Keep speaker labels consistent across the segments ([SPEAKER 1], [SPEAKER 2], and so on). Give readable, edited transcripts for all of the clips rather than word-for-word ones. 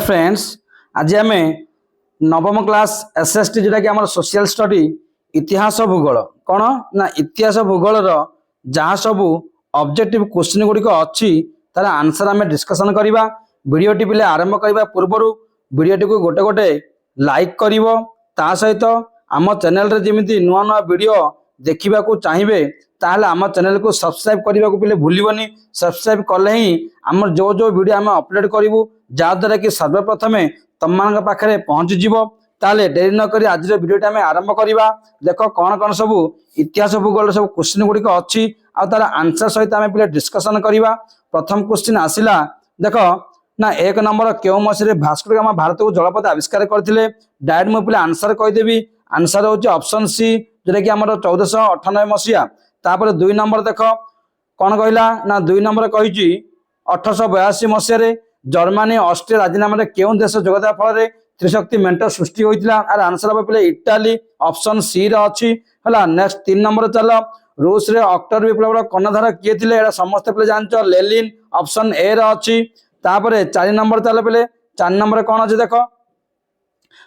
[SPEAKER 1] Friends आज आम नवम क्लास एसएसटी जोटा कि आम सोशल स्टडी इतिहास भूगोल कौन ना इतिहास भूगोल जहाँ सब ऑब्जेक्टिव क्वेश्चन गुड़िक अच्छी तार आंसर आम डिस्कसन करवा वीडियोटी पिले आरंभ करने पूर्वर वीडियोटी को गोटे गोटे लाइक कर सहित आम चैनल रे जमी नुआ नुआ वीडियो देखा चाहिए ताहले आम चैनल को सब्सक्राइब करने को भूलनी सब्सक्राइब कले ही आम जो जो वीडियो आम अपलोड करूँ जहाद्वारा कि सर्वप्रथमे तुम पाखे पहुँचीज ताले डेरी नक आज वीडियो आम आरंभ करवा देख कौन कौन सब इतिहास भूगोल सब क्वेश्चन गुड़िक अच्छी आर आंसर सहित आम पे डिस्कसन करवा। प्रथम क्वेश्चन आसला देख ना एक नंबर क्यों मसीह भास्कर गामा भारत को जलपथ आविष्कार करते डायरेक्ट मुझे पे आंसर कहीदेवी आंसर हूँ ऑप्शन सी जोटा कि आम 1498 मसीहा। तापर दुई नंबर देख कौन कहला ना दुई नंबर कही 1882 मसीह जर्मानी ऑस्ट्रिया राजीनामा क्यों देश जोगदा फल त्रिशक्ति मेंट सृष्टि होता आर आंसर हम पे इटाली ऑप्शन सी रही है। नेक्स्ट 3 नंबर चल रूस रे अक्टोबर विप्लव कर्णधार किए थे समस्त पे जान लेलिन ऑप्शन ए रही। तापर 4 नंबर चल पे 4 नंबर कौन अच्छे देख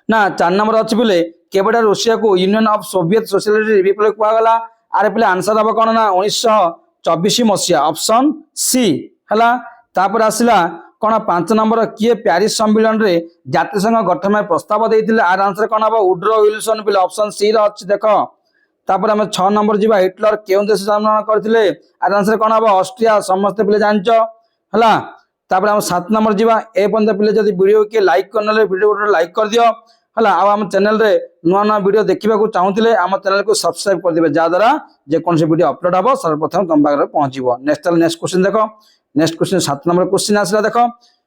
[SPEAKER 1] ना 4 नंबर अच्छी पे केवटा रूसिया को union of Soviet socialist republic कहगला आर पे आंसर हम कौन ना 1924 मसीहा ऑप्शन सी है। तापर आसला कौन 5 नंबर किए प्यारिस सम्मेलन रे जातिसंघ गठन में प्रस्ताव देते आर आंसर कौन हम वुड्रो विल्सन पे ऑप्शन सी रही देख। तापर आम 6 नंबर जी हिटलर क्यों देश जन्म करते आर आंसर कौन हम ऑस्ट्रिया समस्त पे जान है। तापर आम 7 नंबर जी ए पर्यटन पे जब वीडियो किए लाइक करने वीडियो लाइक कर दियो है आम चैनल रे नुआ नुआ वीडियो देखा चाहूले आम चैनल को सब्सक्राइब कर दे जहाद्वारा जेकोसी वीडियो अपलोड हम सर्वप्रथम तुम पाखे पहुंचो। नेक्स्ट क्वेश्चन देख नेक्स्ट क्वेश्चन 7 नंबर क्वेश्चन आसला देख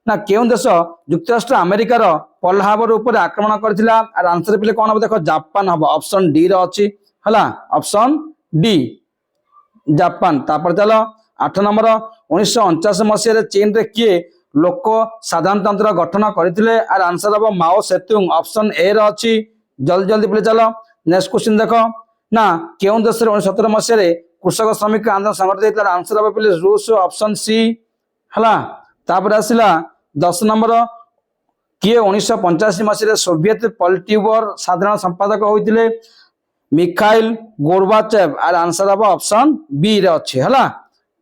[SPEAKER 1] ना क्यों देश युक्तराष्ट्र अमेरिकार पर्ल हार्बर उपर आक्रमण करथिला आर आंसर पे कौन हम देख जापान हम ऑप्शन डी रही है ऑप्शन डी जापान। तापर चल 8 नंबर 1949 मसीह चीन रे किए लोक साधारणतंत्र गठन करते आर आंसर हम माओ सेतुंग ऑप्शन ए रही जल्दी जल्दी पे चल। नेक्स्ट क्वेश्चन देख ना क्यों देश 1917 मसीह कृषक श्रमिक आंदोलन संगठित होता आंसर हम पे रूस ऑप्शन सी है। तापर आसला 10 नंबर किए 1985 मसीह सोवियत पॉलिटिब्यूरो साधारण संपादक होते मिखाइल गोर्बाचेव आर आंसर हम ऑप्शन बी रही है।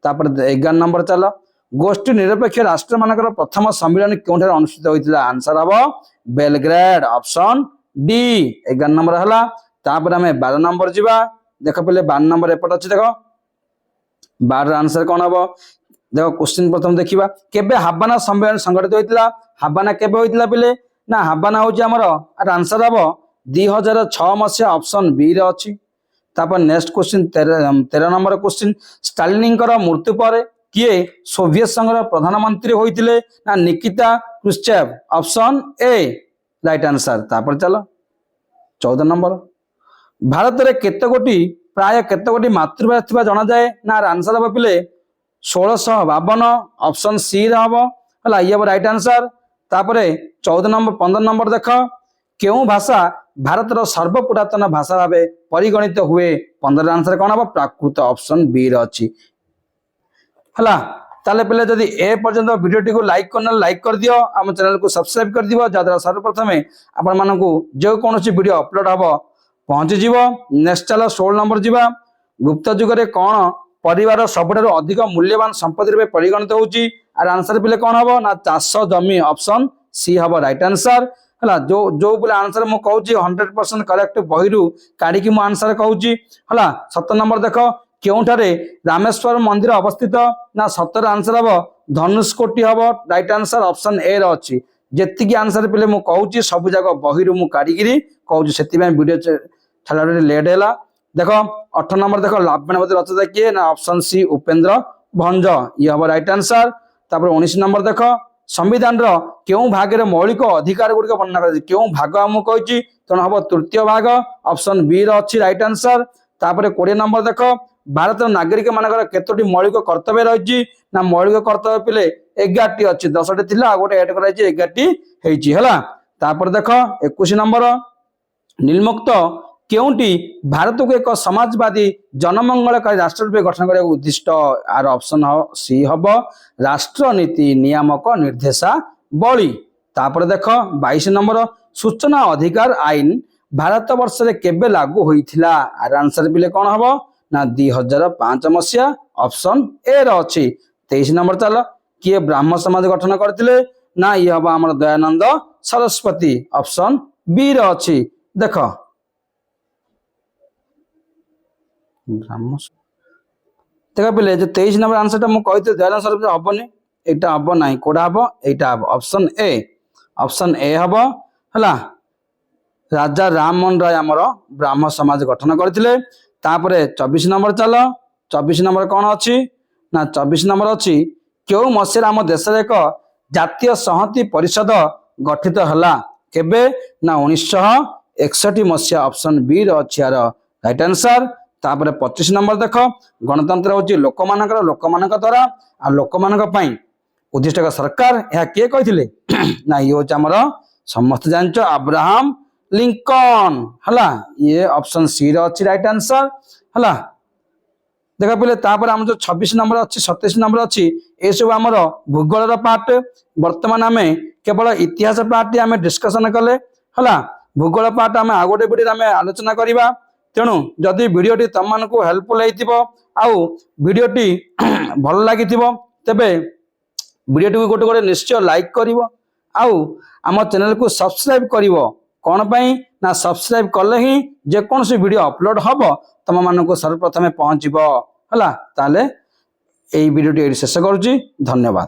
[SPEAKER 1] तापर 11 नंबर चल गोष्ठी निरपेक्ष राष्ट्र मानकर प्रथम सम्मेलन क्यों अनुष्ठित होता आंसर हम बेलग्रेड ऑप्शन डी 11 नंबर है। तापर आम 12 नंबर जीवा देख पे 12 नंबर एपट अच्छे देख 12 आंसर कौन हम देख क्वेश्चन प्रथम देखा केबे हाबाना सम्मेलन संगठित होता हाबाना केबे होता पे ना हाबाना हूँ आंसर हम 2006 मसीहा ऑप्शन बी रही। तापर next question 13 number question Stalin मृत्यु पर किए सोवियत संघर प्रधानमंत्री होते ना Nikita Khrushchev option A right answer. तापर चल 14 नंबर भारत रे केते गोटी प्राय केते गोटी मातृभाषा जना जाए ना आंसर हम पे 1652 ऑप्शन सी हम है ये राइट आंसर। तापर 14 नंबर 15 नंबर देख क्यों भाषा भारत सर्वपुरातन भाषा भाव परिगणित हुए 15 आंसर कौन हम प्राकृत ऑप्शन बी रही है। ताले पहले जदि ए पर्यंत वीडियो को लाइक करना लाइक कर दियो आम चैनल को सब्सक्राइब कर दियो जहाद्वारा सर्वप्रथमे आपण मानकू जो कौन वीडियो अपलोड हम पहुंचीज। नेक्स्ट चलो 16 नंबर जीवा गुप्त युग रे कौन परिवार सबुठारु अधिक मूल्यवान संपत्ति रूपे परिगणित होउची आर आंसर पे कौन हम ना चाष जमी ऑप्शन सी हम राइट आंसर है। जो जो बोले आंसर मु कहूँ 100% करेक्ट बही काढ़ी मु आंसर कहूँ है। 17 नंबर देख क्योंठारे रामेश्वर मंदिर अवस्थित ना 17 आंसर हम धनुषकोटी हम राइट आंसर ऑप्शन ए रही जी आंसर पे मुझे कहूँ सब जाक बही मु काढ़ी कहूँ से वीडियो छाड़ा लेट है। देख 18 नंबर देख लाभवान रचयिता किए ना ऑप्शन सी उपेंद्र भंज ये हम राइट आंसर। तापर 19 नंबर देख संविधान क्यों भाग में मौलिक अधिकार गुड़िक वर्णना कर क्यों भाग आमको कही तेणु हम तृतीय भाग ऑप्शन बी रही राइट आंसर। तापर 20 नंबर देख भारत नागरिक मानकर केतोटी मौलिक कर्तव्य रही ना मौलिक कर्तव्य पे 11टी अच्छी 10टी थी गोटे एड कर 11टी है। तापर देख 21 नंबर नीलमुक्त क्योंटी भारत को एक समाजवादी जनमंगलकारी राष्ट्र रूप गठन करने उद्दिष्ट आर ऑप्शन सी हम राष्ट्रनीति नियामक निर्देशावली तापर देख 22 नंबर सूचना अधिकार आईन भारत वर्ष रे केबे लागू होइथिला आर आंसर बिले कोन हबो ना 2005 मसिया ऑप्शन ए रो अछि। 23 नंबर चल किए ब्राह्म समाज गठन करथिले ना ये हबो हमर दयानंद सरस्वती ऑप्शन बी रो अछि। देख ब्राह्म देख पिले जो 23 नंबर आंसर टा मु कहते दयानंद सरस्वती हबनी एटा हबो नाही कोडा हबो एटा हबो ऑप्शन ए हबो हला राजा राम मोहन राय आमर ब्राह्म समाज गठन करथिले। तापरे 24 नंबर चल 24 नंबर कोन अछि ना 24 नंबर अछि केउ मसिया आम देश रे एक जातीय संहति परिषद गठित हला केबे ना 1961 मसिया ऑप्शन बी रो अछि यार राइट आंसर। तापरे 25 नंबर देख गणतंत्र होची लोकमानक द्वारा आ लोकमानक पई उद्दिष्ट सरकार यह किए कहिथिले ना ये होची हमर समस्त जानछ अब्राहम लिंकन हला ये ऑप्शन सी रो अछि राइट आंसर हला। देखा पहिले तापर हम जो 26 नंबर अछि 27 नंबर अछि ए सब हमर भूगोल रो पार्ट वर्तमान हमें केवल इतिहास पार्ट हमें डिस्कशन कले हला भूगोल पार्ट हमें आगोटे वीडियो हमें आलोचना करिबा। तेणु जदि वीडियोटी तम मानकु हेल्पफुल हेतिबो आउ वीडियोटी भल लागितिबो तबे वीडियोटी को गोटे गोटे निश्चय लाइक करिवो आउ आम चैनल को सब्सक्राइब करिवो कोन पई ना सब्सक्राइब कले ही जे कोन से वीडियो अपलोड हबो तम मानकु सर्वप्रथमे पहुंचीबो हला। ताले एई वीडियोटी एडी शेष करूची धन्यवाद।